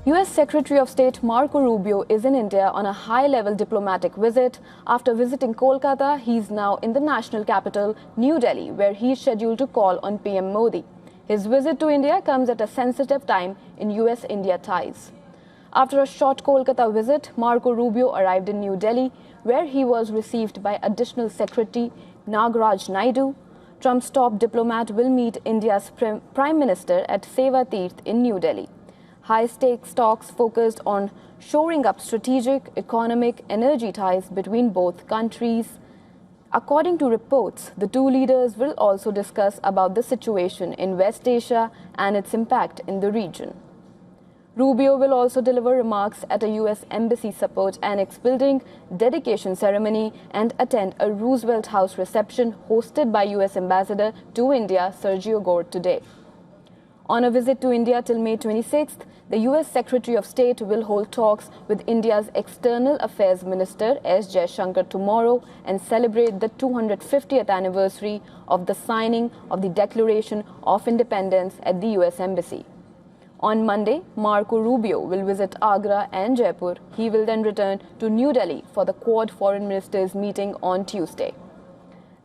US Secretary of State Marco Rubio is in India on a high-level diplomatic visit. After visiting Kolkata, he's now in the national capital, New Delhi, where he's scheduled to call on PM Modi. His visit to India comes at a sensitive time in US-India ties. After a short Kolkata visit, Marco Rubio arrived in New Delhi, where he was received by Additional Secretary Nagaraj Naidu. Trump's top diplomat will meet India's Prime Minister at Seva Teerth in New Delhi. High-stakes talks focused on shoring up strategic, economic, energy ties between both countries. According to reports, the two leaders will also discuss about the situation in West Asia and its impact in the region. Rubio will also deliver remarks at a U.S. Embassy Support Annex building dedication ceremony and attend a Roosevelt House reception hosted by U.S. Ambassador to India, Sergio Gore, today. On a visit to India till May 26th, the US Secretary of State will hold talks with India's External Affairs Minister S. Jaishankar tomorrow and celebrate the 250th anniversary of the signing of the Declaration of Independence at the US Embassy. On Monday, Marco Rubio will visit Agra and Jaipur. He will then return to New Delhi for the Quad Foreign Ministers meeting on Tuesday.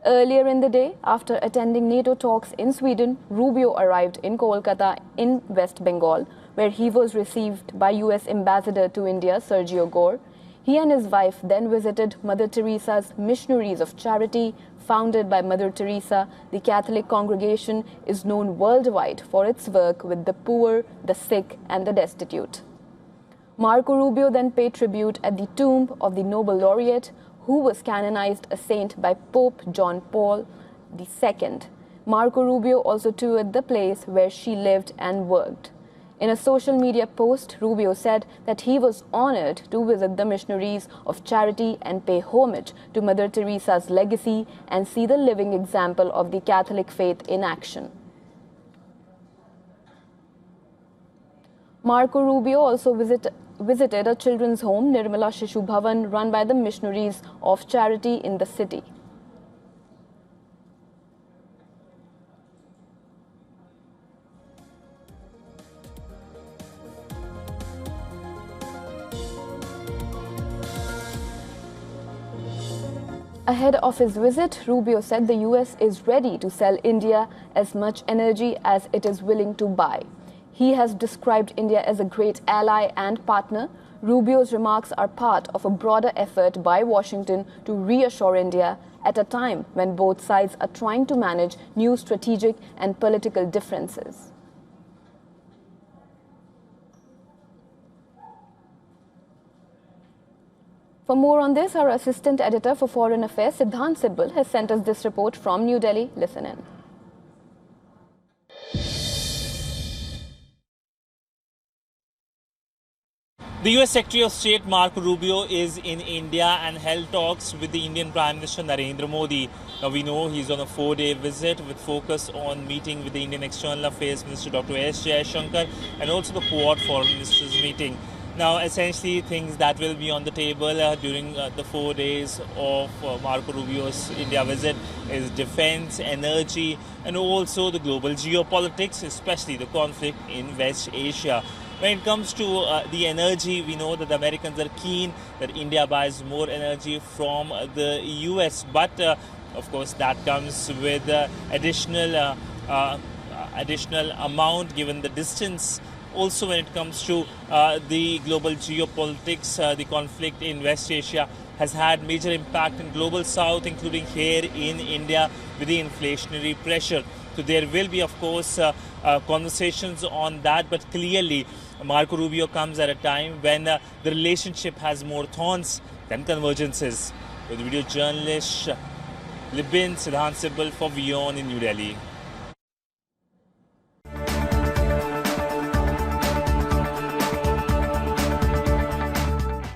Earlier in the day, after attending NATO talks in Sweden, Rubio arrived in Kolkata in West Bengal, where he was received by US Ambassador to India, Sergio Gore. He and his wife then visited Mother Teresa's Missionaries of Charity, founded by Mother Teresa. The Catholic congregation is known worldwide for its work with the poor, the sick, and the destitute. Marco Rubio then paid tribute at the tomb of the Nobel laureate, who was canonized a saint by Pope John Paul II. Marco Rubio also toured the place where she lived and worked. In a social media post, Rubio said that he was honored to visit the Missionaries of Charity and pay homage to Mother Teresa's legacy and see the living example of the Catholic faith in action. Marco Rubio also visited a children's home, Nirmala Shishu Bhavan, run by the Missionaries of Charity in the city. Ahead of his visit, Rubio said the US is ready to sell India as much energy as it is willing to buy. He has described India as a great ally and partner. Rubio's remarks are part of a broader effort by Washington to reassure India at a time when both sides are trying to manage new strategic and political differences. For more on this, our Assistant Editor for Foreign Affairs, Siddhant Sibbal, has sent us this report from New Delhi. Listen in. The US Secretary of State Marco Rubio is in India and held talks with the Indian Prime Minister Narendra Modi. Now we know he's on a 4-day visit with focus on meeting with the Indian External Affairs Minister Dr. S. Jaishankar and also the Quad Foreign Ministers meeting. Now essentially things that will be on the table during the 4 days of Marco Rubio's India visit is defense, energy and also the global geopolitics, especially the conflict in West Asia. When it comes to the energy, we know that the Americans are keen that India buys more energy from the US. But, of course, that comes with additional amount given the distance. Also, when it comes to the global geopolitics, the conflict in West Asia has had major impact in global south, including here in India with the inflationary pressure. So there will be, of course, conversations on that, but clearly Marco Rubio comes at a time when the relationship has more thorns than convergences. With video journalist Libin Siddhant Sibbal for WION in New Delhi.